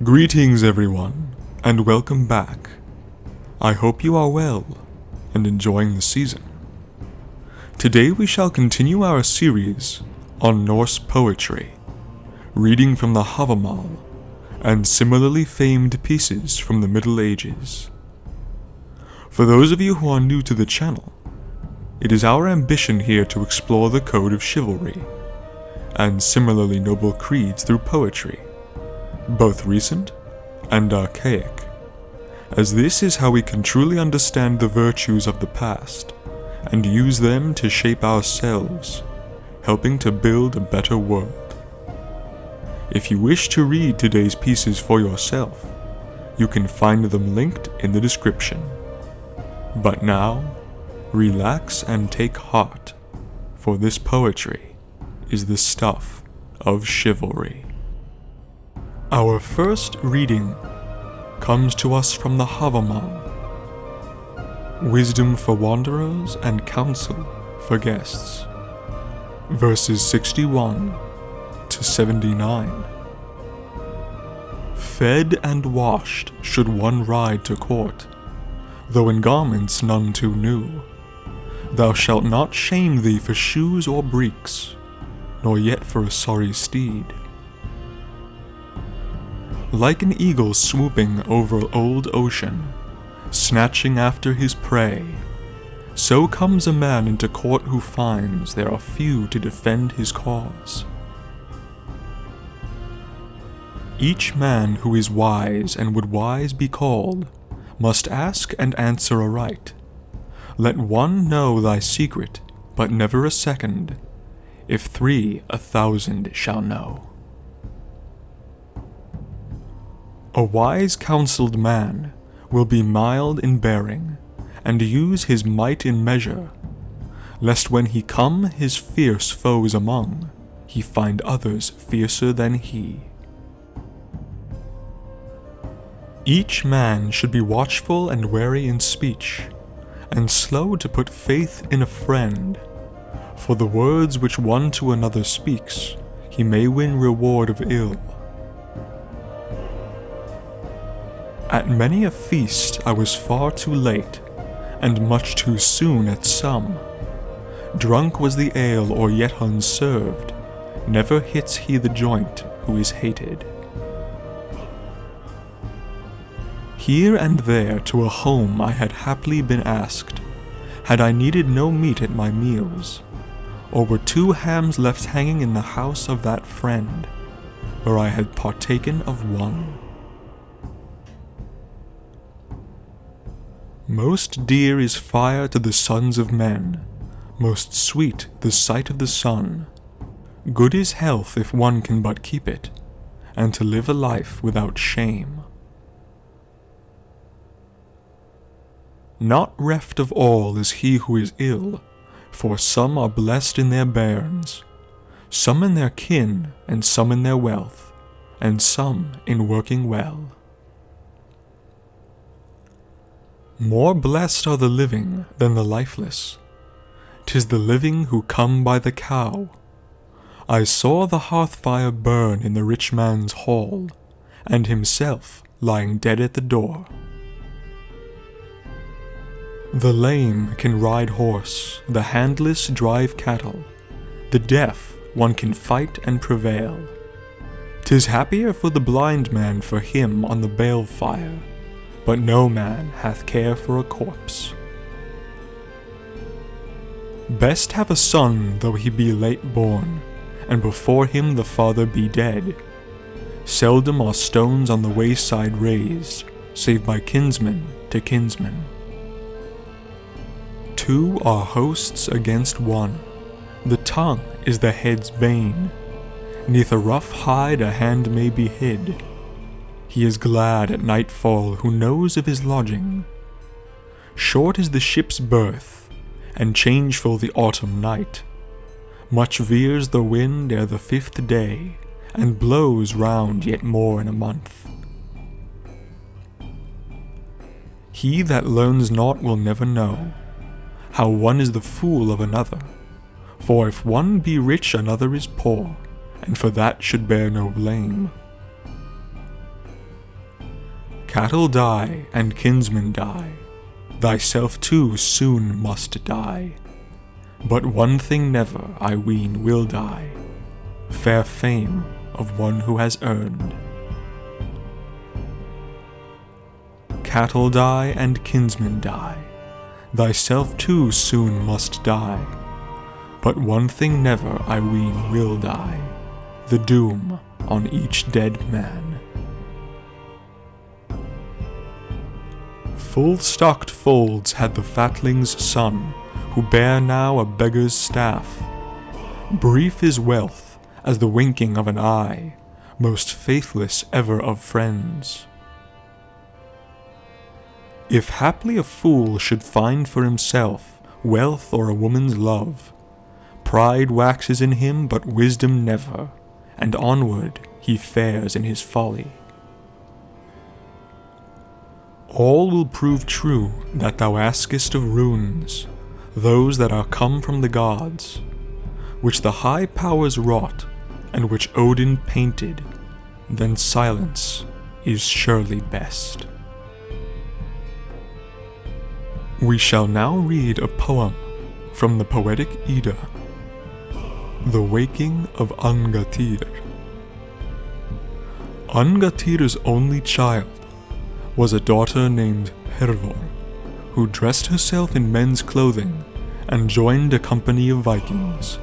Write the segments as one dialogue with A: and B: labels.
A: Greetings everyone, and welcome back. I hope you are well and enjoying the season. Today we shall continue our series on Norse poetry, reading from the Havamal and similarly famed pieces from the Middle Ages. For those of you who are new to the channel, it is our ambition here to explore the code of chivalry and similarly noble creeds through poetry, both recent and archaic, as this is how we can truly understand the virtues of the past and use them to shape ourselves, helping to build a better world. If you wish to read today's pieces for yourself, you can find them linked in the description. But now, relax and take heart, for this poetry is the stuff of chivalry. Our first reading comes to us from the Havamal, Wisdom for Wanderers and Counsel for Guests, verses 61 to 79. Fed and washed should one ride to court, though in garments none too new. Thou shalt not shame thee for shoes or breeks, nor yet for a sorry steed. Like an eagle swooping over old ocean, snatching after his prey, so comes a man into court who finds there are few to defend his cause. Each man who is wise and would wise be called must ask and answer aright. Let one know thy secret, but never a second, if 3 1,000 shall know. A wise counselled man will be mild in bearing, and use his might in measure, lest when he come his fierce foes among, he find others fiercer than he. Each man should be watchful and wary in speech, and slow to put faith in a friend, for the words which one to another speaks, he may win reward of ill. At many a feast I was far too late, and much too soon at some. Drunk was the ale or yet unserved, never hits he the joint who is hated. Here and there to a home I had haply been asked, had I needed no meat at my meals, or were 2 hams left hanging in the house of that friend, where I had partaken of one. Most dear is fire to the sons of men, most sweet the sight of the sun. Good is health if one can but keep it, and to live a life without shame. Not reft of all is he who is ill, for some are blessed in their bairns, some in their kin, and some in their wealth, and some in working well. More blessed are the living than the lifeless. 'Tis the living who come by the cow. I saw the hearth fire burn in the rich man's hall, and himself lying dead at the door. The lame can ride horse, the handless drive cattle, the deaf one can fight and prevail. 'Tis happier for the blind man for him on the bale fire, but no man hath care for a corpse. Best have a son though he be late born, and before him the father be dead. Seldom are stones on the wayside raised, save by kinsman to kinsman. 2 are hosts against 1, the tongue is the head's bane. 'Neath a rough hide a hand may be hid. He is glad at nightfall who knows of his lodging. Short is the ship's berth, and changeful the autumn night. Much veers the wind ere the 5th day, and blows round yet more in a month. He that learns not will never know how one is the fool of another, for if one be rich another is poor, and for that should bear no blame. Cattle die and kinsmen die, thyself too soon must die. But one thing never, I ween, will die, fair fame of one who has earned. Cattle die and kinsmen die, thyself too soon must die. But one thing never, I ween, will die, the doom on each dead man. Full-stocked folds had the fatling's son, who bare now a beggar's staff. Brief his wealth as the winking of an eye, most faithless ever of friends. If haply a fool should find for himself wealth or a woman's love, pride waxes in him, but wisdom never, and onward he fares in his folly. All will prove true that thou askest of runes, those that are come from the gods, which the high powers wrought, and which Odin painted, then silence is surely best. We shall now read a poem from the Poetic Edda, The Waking of Angantyr. Angantyr's only child was a daughter named Hervor, who dressed herself in men's clothing and joined a company of Vikings.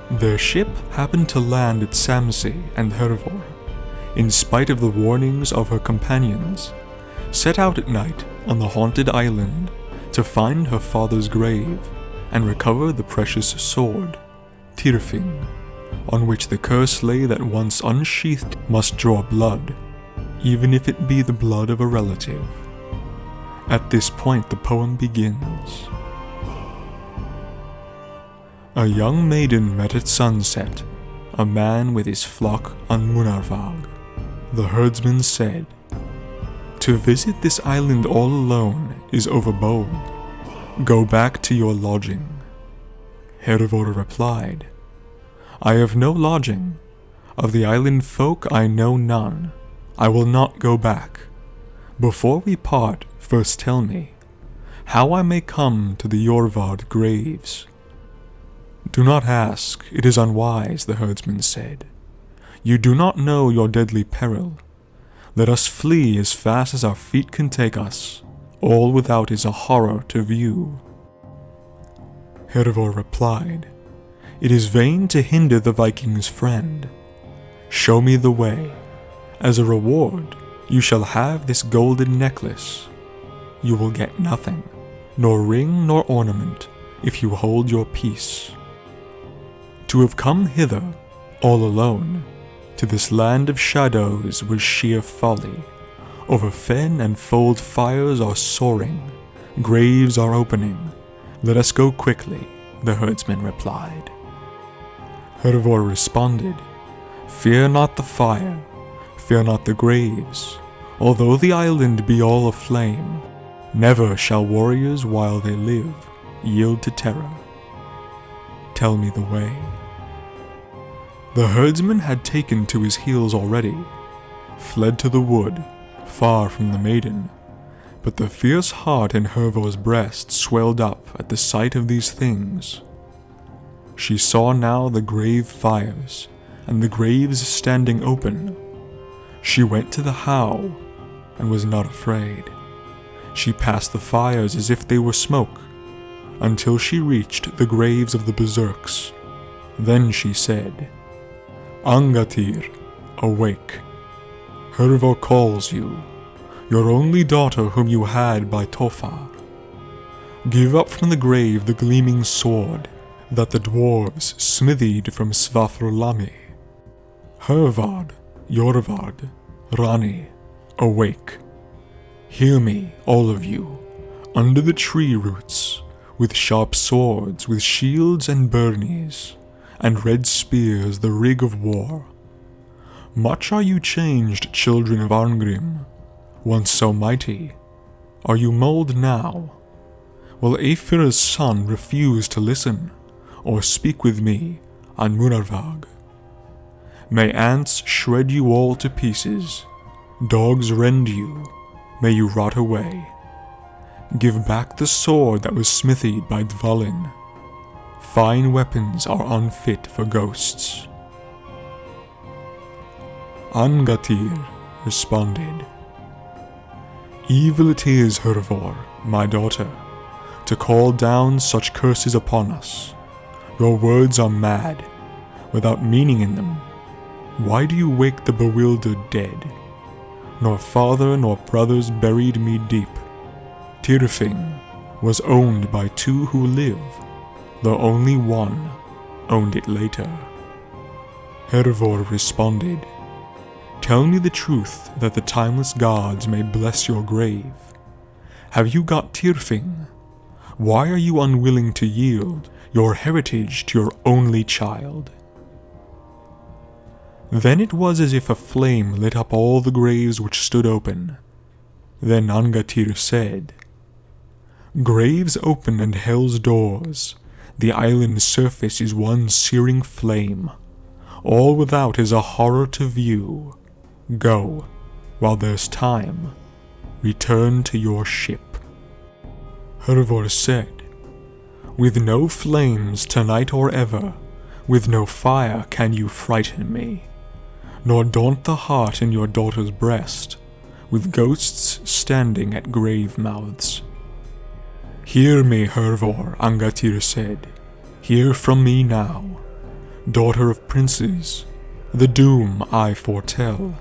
A: Their ship happened to land at Samsey, and Hervor, in spite of the warnings of her companions, set out at night on the haunted island to find her father's grave and recover the precious sword, Tyrfing, on which the curse lay that once unsheathed must draw blood, even if it be the blood of a relative. At this point the poem begins. A young maiden met at sunset a man with his flock on Munarvag. The herdsman said, "To visit this island all alone is overbold. Go back to your lodging." Hervor replied, "I have no lodging. Of the island folk I know none. I will not go back. Before we part, first tell me how I may come to the Jorvard graves." "Do not ask, it is unwise," the herdsman said. "You do not know your deadly peril. Let us flee as fast as our feet can take us. All without is a horror to view." Hervor replied, "It is vain to hinder the Viking's friend. Show me the way. As a reward, you shall have this golden necklace. You will get nothing, nor ring nor ornament, if you hold your peace. To have come hither, all alone, to this land of shadows was sheer folly. Over fen and fold fires are soaring, graves are opening. Let us go quickly," the herdsman replied. Hervor responded, "Fear not the fire, fear not the graves. Although the island be all aflame, never shall warriors while they live yield to terror. Tell me the way." The herdsman had taken to his heels already, fled to the wood, far from the maiden, but the fierce heart in Hervor's breast swelled up at the sight of these things. She saw now the grave fires, and the graves standing open. She went to the howe, and was not afraid. She passed the fires as if they were smoke, until she reached the graves of the berserks. Then she said, "Angantyr, awake. Hervor calls you, your only daughter whom you had by Tofa. Give up from the grave the gleaming sword that the dwarves smithied from Svafrolami. Hervard, Jorvard, Rani, awake. Hear me, all of you, under the tree roots, with sharp swords, with shields and burnies, and red spears the rig of war. Much are you changed, children of Arngrim, once so mighty. Are you mold now? Will Aethir's son refuse to listen, or speak with me on Munarvag? May ants shred you all to pieces, Dogs rend you, may you rot away. Give back the sword that was smithied by Dvalin. Fine weapons are unfit for ghosts. Angatyr responded, Evil it is, Hervor, my daughter, to call down such curses upon us. Your words are mad, without meaning in them. Why do you wake the bewildered dead? Nor father nor brothers buried me deep. Tyrfing was owned by two who live, though only one owned it later. Hervor responded, Tell me the truth that the timeless gods may bless your grave. Have you got Tyrfing? Why are you unwilling to yield your heritage to your only child? Then it was as if a flame lit up all the graves which stood open. Then Angatyr said, Graves open and hell's doors. The island's surface is one searing flame. All without is a horror to view. Go, while there's time. Return to your ship. Hervor said, With no flames tonight or ever, with no fire can you frighten me, nor daunt the heart in your daughter's breast, with ghosts standing at grave mouths. Hear me, Hervor, Angatyr said. Hear from me now. Daughter of princes, the doom I foretell.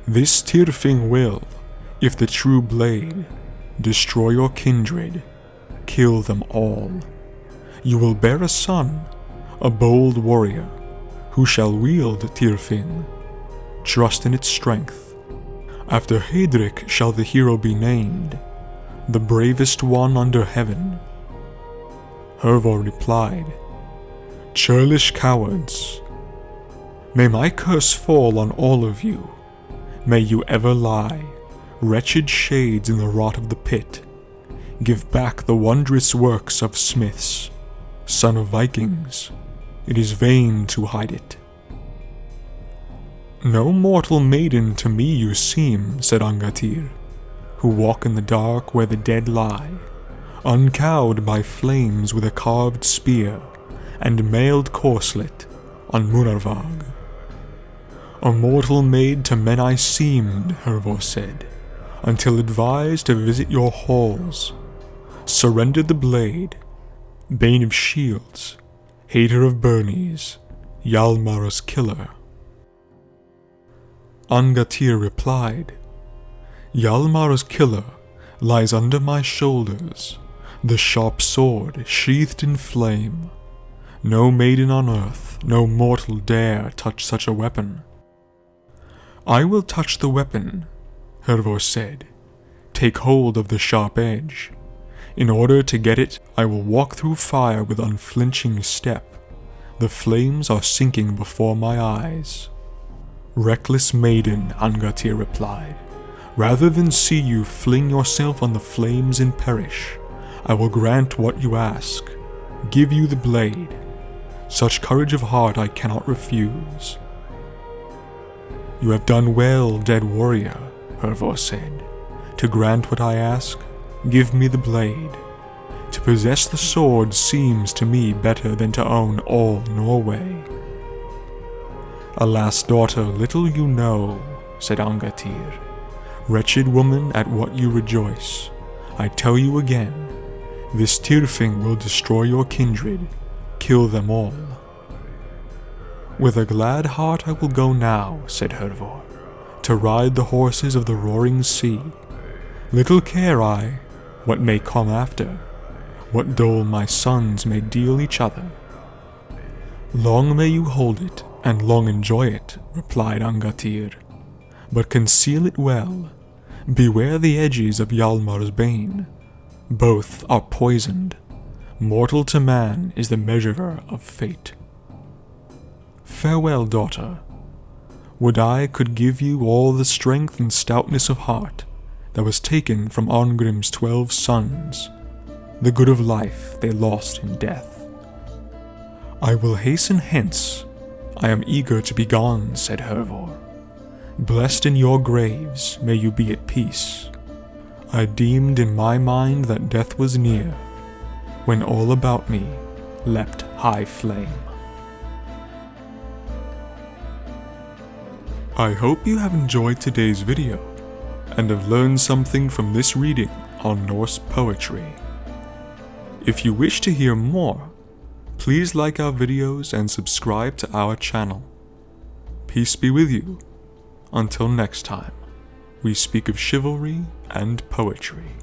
A: This Tyrfing will, if the true blade, destroy your kindred, kill them all. You will bear a son, a bold warrior, who shall wield Tyrfing. Trust in its strength. After Heidrek shall the hero be named, the bravest one under heaven. Hervor replied, Churlish cowards, may my curse fall on all of you. May you ever lie, wretched shades in the rot of the pit. Give back the wondrous works of smiths, son of Vikings. It is vain to hide it. No mortal maiden to me you seem, said Angatyr, who walk in the dark where the dead lie, uncowed by flames with a carved spear and mailed corslet on Munarvag. A mortal maid to men I seemed, Hervor said, until advised to visit your halls. Surrendered the blade, bane of shields, hater of Burnies, Hjalmar's killer. Angatyr replied, Hjalmar's killer lies under my shoulders, the sharp sword sheathed in flame. No maiden on earth, no mortal dare touch such a weapon. I will touch the weapon, Hervor said. Take hold of the sharp edge. In order to get it, I will walk through fire with unflinching step. The flames are sinking before my eyes. Reckless maiden, Angatyr replied, rather than see you fling yourself on the flames and perish, I will grant what you ask, give you the blade. Such courage of heart I cannot refuse. You have done well, dead warrior, Hervor said. To grant what I ask, give me the blade. To possess the sword seems to me better than to own all Norway. Alas, daughter, little you know, said Angatyr. Wretched woman, at what you rejoice. I tell you again, this Tyrfing will destroy your kindred, kill them all. With a glad heart I will go now, said Hervor, to ride the horses of the roaring sea. Little care I what may come after, what dole my sons may deal each other. Long may you hold it, and long enjoy it, replied Angatyr, but conceal it well. Beware the edges of Hjalmar's bane. Both are poisoned. Mortal to man is the measurer of fate. Farewell, daughter. Would I could give you all the strength and stoutness of heart that was taken from Arngrim's 12 sons. The good of life they lost in death. I will hasten hence. I am eager to be gone, said Hervor. Blessed in your graves, may you be at peace. I deemed in my mind that death was near, when all about me leapt high flame. I hope you have enjoyed today's video, and have learned something from this reading on Norse poetry. If you wish to hear more, please like our videos and subscribe to our channel. Peace be with you. Until next time, we speak of chivalry and poetry.